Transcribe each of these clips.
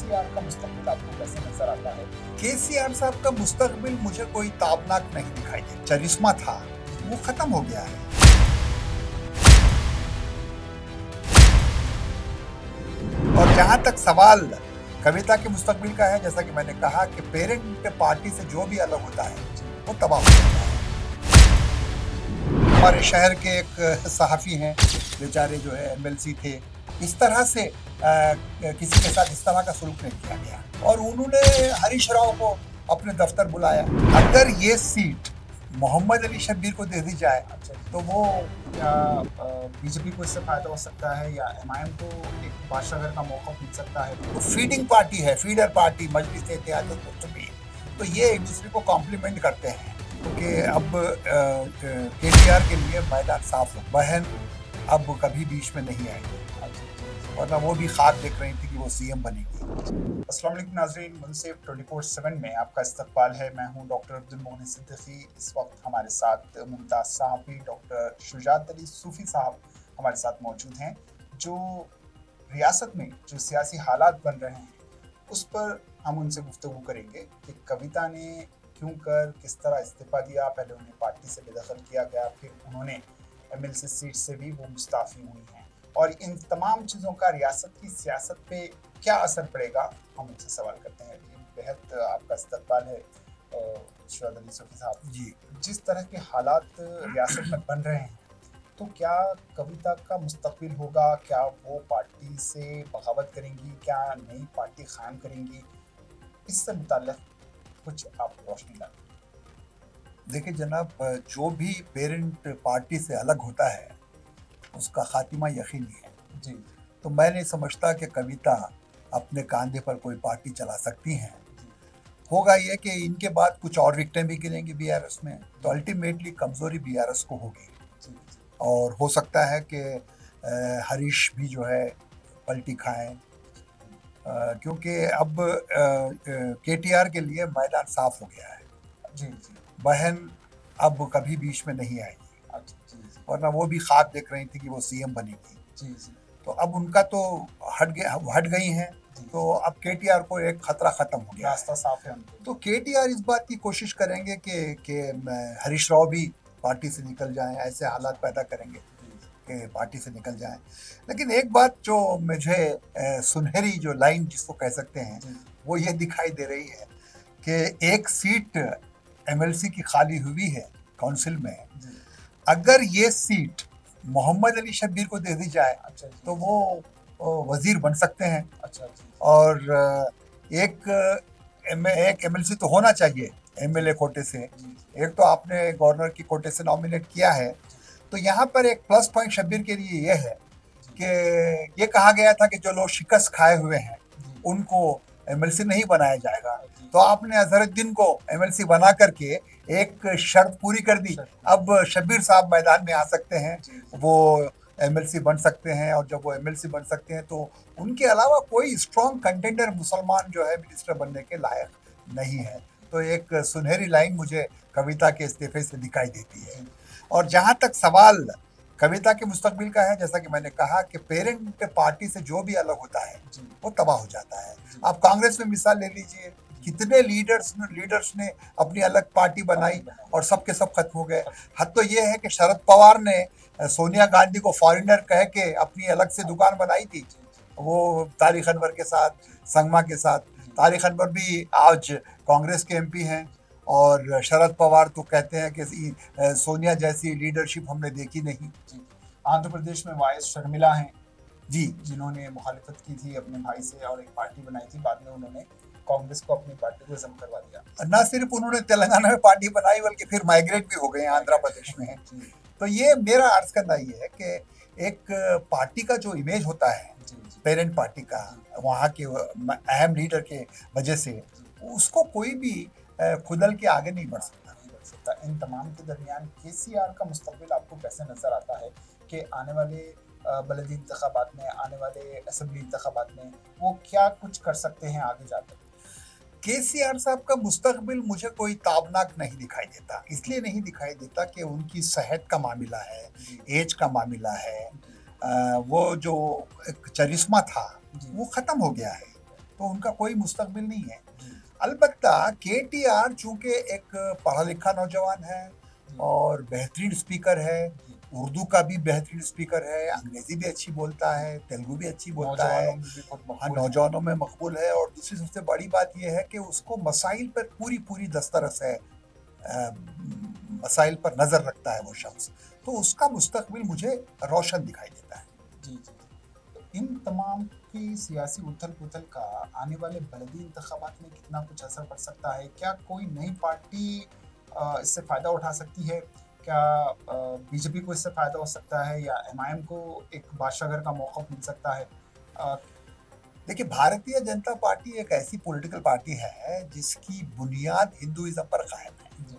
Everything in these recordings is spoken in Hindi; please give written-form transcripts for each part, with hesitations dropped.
केसीआर का मुस्तकबिल आपको कैसे नजर आता है? केसीआर साहब का मुस्तकबिल मुझे कोई ताबनाक नहीं दिखाई दे। चरिश्मा था, वो खत्म हो गया है। और जहां तक सवाल कविता के मुस्तकबिल का है, जैसा कि मैंने कहा कि पेरेंट पार्टी से जो भी अलग होता है वो तबाह हो जाता है। हमारे शहर के एक सहाफ़ी हैं, बेचारे जो है एमएलसी थे, इस तरह से किसी के साथ इस तरह का सलूक नहीं किया गया और उन्होंने हरीश राव को अपने दफ्तर बुलाया। अगर ये सीट मोहम्मद अली शब्बीर को दे दी जाए तो वो क्या बीजेपी को इससे फायदा हो सकता है या एमआईएम को एक बादशाहगर का मौका मिल सकता है? तो फीडिंग पार्टी है, फीडर पार्टी मजलिस इत्तेहाद मुस्लिमीन, तो ये एक दूसरे को कॉम्प्लीमेंट करते हैं क्योंकि अब केटीआर के लिए मैदान साफ हो। बहन अब कभी बीच में नहीं आएगी, वरना वो भी ख्वाब देख रही थी कि वो सीएम बनेगी। अस्सलाम वालेकुम नाज़रीन, मुनसिफ 24/7 में आपका इस्तकबाल है। मैं हूं डॉक्टर अब्दुल मोहन सिद्दीकी। इस वक्त हमारे साथ मुमताज़ सहाफ़ी डॉक्टर शुजात अली सूफ़ी साहब हमारे साथ मौजूद हैं, जो रियासत में जो सियासी हालात बन रहे हैं उस पर हम उनसे गुफ्तगू करेंगे कि कविता ने क्यों कर किस तरह इस्तीफ़ा दिया। पहले उन्हें पार्टी से बेदखल किया गया, फिर उन्होंने एमएलसी सीट से भी वो मुस्ताफ़ी हुई हैं, और इन तमाम चीज़ों का रियासत की सियासत पे क्या असर पड़ेगा, हम उनसे सवाल करते हैं। बेहद आपका इस्तकबाल है शुजात अली सूफ़ी साहब जी। जिस तरह के हालात रियासत में बन रहे हैं, तो क्या कविता का मुस्तकबिल होगा? क्या वो पार्टी से बगावत करेंगी? क्या नई पार्टी कायम करेंगी? इससे मुताल्लिक़ कुछ आप रोशनी डालें। देखिए जनाब, जो भी पेरेंट पार्टी से अलग होता है उसका खातिमा यकीनी है। जी। तो मैं नहीं समझता कि कविता अपने कंधे पर कोई पार्टी चला सकती हैं। होगा ये कि इनके बाद कुछ और विक्टें भी गिरेंगी बीआरएस में, तो अल्टीमेटली कमज़ोरी बीआरएस को होगी और हो सकता है कि हरीश भी जो है पलटी खाएं, क्योंकि अब केटीआर के लिए मैदान साफ हो गया है। जी जी। बहन अब कभी बीच में नहीं आएगी, वरना वो भी ख्वाब देख रही थी कि वो सीएम बनेगी। जी जी। तो अब उनका तो हट गई हैं, तो अब केटीआर को एक खतरा खत्म हो गया, रास्ता साफ है उनको। तो केटीआर इस बात की कोशिश करेंगे कि हरीश राव भी पार्टी से निकल जाएं, ऐसे हालात पैदा करेंगे कि पार्टी से निकल जाएं। लेकिन एक बात जो मुझे सुनहरी जो लाइन जिसको कह सकते हैं, वो ये दिखाई दे रही है कि एक सीट एमएलसी की खाली हुई है काउंसिल में। अगर ये सीट मोहम्मद अली शब्बीर को दे दी जाए तो वो वजीर बन सकते हैं। और एक एमएलसी तो होना चाहिए एमएलए कोटे से, एक तो आपने गवर्नर की कोटे से नॉमिनेट किया है। तो यहाँ पर एक प्लस पॉइंट शब्बीर के लिए ये है कि ये कहा गया था कि जो लोग शिकस्त खाए हुए हैं उनको एमएलसी नहीं बनाया जाएगा, तो आपने अजहरुद्दीन को एमएलसी बना करके एक शर्त पूरी कर दी। अब शब्बीर साहब मैदान में आ सकते हैं, वो एमएलसी बन सकते हैं, और जब वो एमएलसी बन सकते हैं तो उनके अलावा कोई स्ट्रॉन्ग कंटेंडर मुसलमान जो है मिनिस्टर बनने के लायक नहीं है। तो एक सुनहरी लाइन मुझे कविता के इस्तीफे से दिखाई देती है। और जहाँ तक सवाल कविता के मुस्तकबिल का है, जैसा कि मैंने कहा कि पेरेंट पार्टी से जो भी अलग होता है वो तबाह हो जाता है। आप कांग्रेस में मिसाल ले लीजिए, कितने लीडर्स ने अपनी अलग पार्टी बनाई और सबके सब खत्म हो गए। हद तो ये है कि शरद पवार ने सोनिया गांधी को फॉरेनर कह के अपनी अलग से दुकान बनाई थी, वो तारिक अनवर के साथ, संगमा के साथ। तारिक अनवर भी आज कांग्रेस के एमपी हैं और शरद पवार तो कहते हैं कि सोनिया जैसी लीडरशिप हमने देखी नहीं। आंध्र प्रदेश में वाई एस शर्मिला हैं जी, जिन्होंने मुखालिफत की थी अपने भाई से और एक पार्टी बनाई थी, बाद में उन्होंने कांग्रेस को अपनी पार्टी को जम करवा दिया। न सिर्फ उन्होंने तेलंगाना में पार्टी बनाई बल्कि फिर माइग्रेट भी हो गए आंध्र प्रदेश में। तो ये मेरा अर्ज करना ये है कि एक पार्टी का जो इमेज होता है पेरेंट पार्टी का, वहाँ के अहम लीडर के वजह से उसको कोई भी खुदल के आगे नहीं बढ़ सकता। इन तमाम के दरमियान केसीआर का मुस्तकबिल आपको कैसे नजर आता है कि आने वाले बलदी इंतखाबात में, आने वाले असेंबली इंतखाबात में वो क्या कुछ कर सकते हैं आगे जाकर? केसीआर साहब का मुस्तकबिल मुझे कोई ताबनाक नहीं दिखाई देता। इसलिए नहीं दिखाई देता कि उनकी सेहत का मामला है, एज का मामला है, वो जो एक चरिश्मा था वो ख़त्म हो गया है। तो उनका कोई मुस्तकबिल नहीं है। जी, अलबत्ता केटीआर चूंकि एक पढ़ा लिखा नौजवान है जी, और बेहतरीन स्पीकर है, जी, उर्दू का भी बेहतरीन स्पीकर है, अंग्रेजी भी अच्छी बोलता जी। है, तेलुगु भी अच्छी बोलता है। नौजवानों में भी बहुत हाँ, मकबूल हैं। नौजवानों में मकबूल है और दूसरी सबसे बड़ी बात यह है कि उसको मसाइल पर पूरी पूरी दस्तरस है। मसाइल पर नजर रखता है वो शख्स, तो उसका मुस्तकबिल मुझे रोशन दिखाई देता है। जी, जी। तो इन तमाम की सियासी उथल-पुथल का आने वाले बलदी इंतखाबात में कितना कुछ असर पड़ सकता है? क्या कोई नई पार्टी इससे फ़ायदा उठा सकती है? क्या बीजेपी को इससे फ़ायदा हो सकता है या एमआईएम को एक बादशाहगर का मौक़िफ़ मिल सकता है? अ, देखिए, भारतीय जनता पार्टी एक ऐसी पॉलिटिकल पार्टी है जिसकी बुनियाद हिंदुइज्म पर कायम है। जी,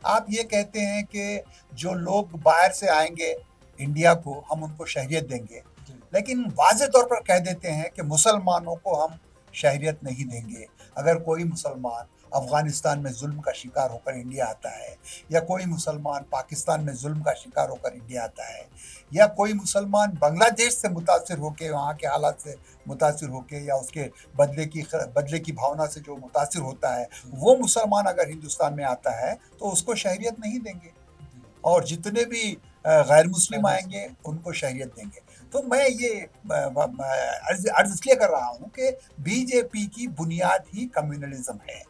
आप ये कहते हैं कि जो लोग बाहर से आएंगे इंडिया को, हम उनको शहरियत देंगे, जी, लेकिन वाज़े तौर पर कह देते हैं कि मुसलमानों को हम शहरियत नहीं देंगे। अगर कोई मुसलमान अफ़गानिस्तान में ज़ुल्म का शिकार होकर इंडिया आता है, या कोई मुसलमान पाकिस्तान में ज़ुल्म का शिकार होकर इंडिया आता है, या कोई मुसलमान बांग्लादेश से मुतासिर होके, वहाँ के हालात से मुतासिर होके, या उसके बदले की भावना से जो मुतासिर होता है, जी, वो मुसलमान अगर हिंदुस्तान में आता है तो उसको शहरियत नहीं देंगे। जी। और जितने भी गैर मुस्लिम गैर आएंगे मुस्लिम उनको शहरियत देंगे। जी, तो मैं ये अर्ज अर्ज इसलिए कर रहा हूँ कि बीजेपी की बुनियाद ही कम्युनलिज्म है।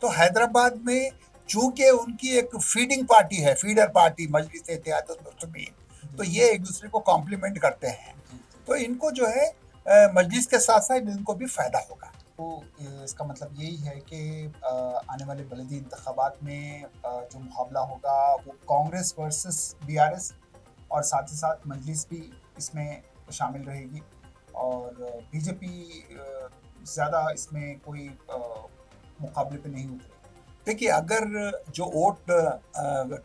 तो हैदराबाद में चूंकि उनकी एक फीडिंग पार्टी है, फीडर पार्टी मजलिस इत्तेहादुल मुस्लिमीन, जी, तो ये एक दूसरे को कॉम्प्लीमेंट करते हैं। जी, जी। तो इनको जो है मजलिस के साथ साथ इनको भी फायदा होगा। तो इसका मतलब यही है कि आने वाले बलदी इंतखाबात में जो मुकाबला होगा वो कांग्रेस वर्सेस बीआरएस और साथ ही साथ मजलिस भी इसमें शामिल रहेगी और बीजेपी ज़्यादा इसमें कोई मुकाबले पे नहीं उतरेगी। देखिए, अगर जो वोट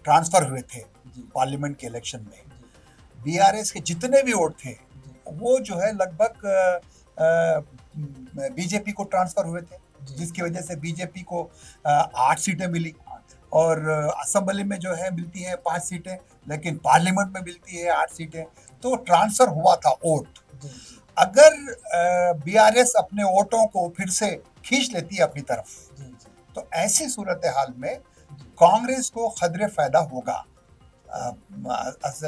ट्रांसफर हुए थे जी, पार्लियामेंट के इलेक्शन में, जी, बीआरएस के जितने भी वोट थे जी, वो जो है लगभग बीजेपी को ट्रांसफर हुए थे, जी, जिसकी वजह से बीजेपी को 8 सीटें मिली। हाँ, और असेंबली में जो है मिलती है 5 सीटें, लेकिन पार्लियामेंट में मिलती है 8 सीटें। तो ट्रांसफर हुआ था वोट। जी, जी, अगर बीआरएस अपने वोटों को फिर से खींच लेती है अपनी तरफ, जी, जी, तो ऐसी सूरत हाल में जी, कांग्रेस को खदरे फायदा होगा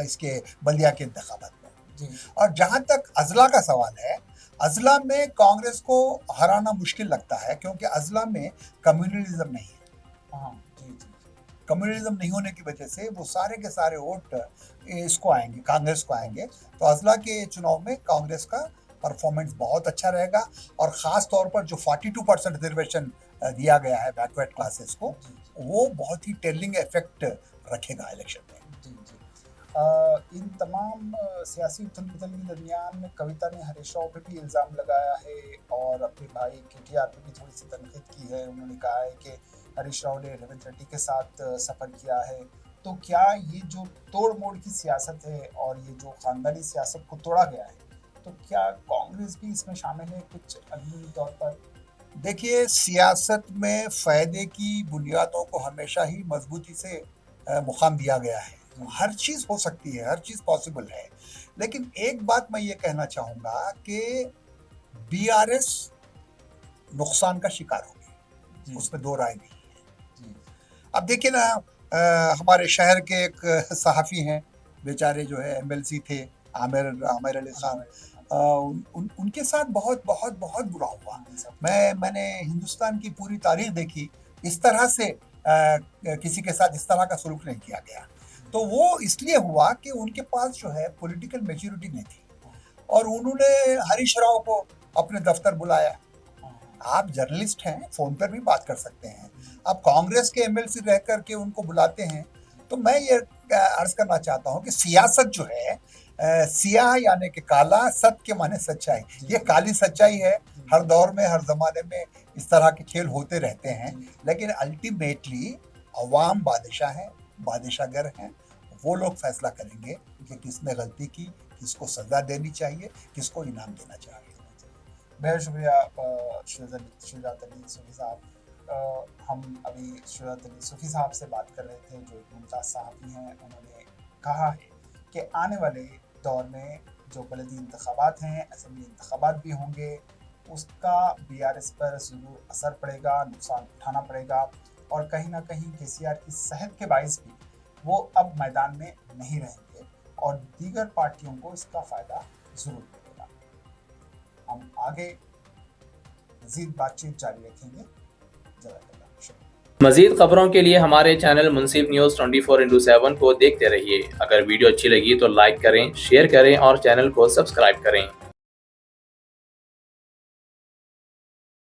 इसके बल्दिया के इंतखाबात में। जी, और जहां तक अजला का सवाल है, अजला में कांग्रेस को हराना मुश्किल लगता है, क्योंकि अजला में कम्युनलिज्म नहीं है। हाँ, जी, जी, कम्युनलिज्म नहीं होने की वजह से वो सारे के सारे वोट इसको आएंगे, कांग्रेस को आएंगे। तो अजला के चुनाव में कांग्रेस का परफॉर्मेंस बहुत अच्छा रहेगा। और ख़ास तौर पर जो 42% रिजर्वेशन दिया गया है बैकवर्ड क्लासेस को, जी, जी, वो बहुत ही टेलिंग इफेक्ट रखेगा इलेक्शन में। जी, जी। इन तमाम सियासी उथल-पुथल के दरमियान कविता ने हरीश राव पे भी इल्ज़ाम लगाया है और अपने भाई केटीआर पे भी थोड़ी-सी तनकीद की है। उन्होंने कहा है कि हरीश राव ने रेवंत रेड्डी के साथ सफ़र किया है। तो क्या ये जो तोड़-मोड़ की सियासत है और ये जो ख़ानदानी सियासत को तोड़ा गया है, तो क्या कांग्रेस भी इसमें शामिल है कुछ अंदरूनी तौर पर? देखिए, सियासत में फ़ायदे की बुनियादों को हमेशा ही मजबूती से मुकाम दिया गया है। जी, हर चीज़ हो सकती है, हर चीज़ पॉसिबल है। लेकिन एक बात मैं ये कहना चाहूँगा कि बीआरएस नुकसान का शिकार हो गई, जी, उसमें दो राय नहीं। जी, अब देखिए ना, हमारे शहर के एक सहाफ़ी हैं, बेचारे जो है एमएलसी थे, आमिर आमिर अली खान। हमारे हाँ, उनके साथ बहुत बहुत बहुत बुरा हुआ। इंसाफ मैंने हिंदुस्तान की पूरी तारीख देखी, इस तरह से किसी के साथ इस तरह का सलूक नहीं किया गया। तो वो इसलिए हुआ कि उनके पास जो है पॉलिटिकल मैच्योरिटी नहीं थी, और उन्होंने हरीश राव को अपने दफ्तर बुलाया। हाँ, आप जर्नलिस्ट हैं, फ़ोन पर भी बात कर सकते हैं। आप कांग्रेस के एमएलसी रह कर के उनको बुलाते हैं। तो मैं ये अर्ज़ करना चाहता हूँ कि सियासत जो है, सियाह यानी कि काला, सत के माने सच्चाई। जी, ये जी, काली सच्चाई है। जी, हर दौर में, हर ज़माने में इस तरह के खेल होते रहते हैं। जी, लेकिन अल्टीमेटली अवाम बादशाह हैं, बादशाहगर हैं। वो लोग फ़ैसला करेंगे कि किसने गलती की, किसको सज़ा देनी चाहिए, किसको इनाम देना चाहिए। बेहद शुक्रिया शुजात अली सूफ़ी साहब। हम अभी शुजात अली सूफ़ी साहब से बात कर रहे थे जो एक मुमताज़ सहाफ़ी हैं। उन्होंने कहा है कि आने वाले दौर में जो बलदी इंतखाबात हैं, असेंबली इंतखाबात भी होंगे, उसका बीआरएस पर ज़रूर असर पड़ेगा, नुकसान उठाना पड़ेगा और कहीं ना कहीं केसीआर की सेहत के बाइस भी वो अब मैदान में नहीं रहेंगे और दीगर पार्टियों को इसका फ़ायदा ज़रूर मिलेगा। हम आगे मज़ीद बातचीत जारी रखेंगे। मज़ीद खबरों के लिए हमारे चैनल मुंसिफ न्यूज़ 24/7 को देखते रहिए। अगर वीडियो अच्छी लगी तो लाइक करें, शेयर करें और चैनल को सब्सक्राइब करें।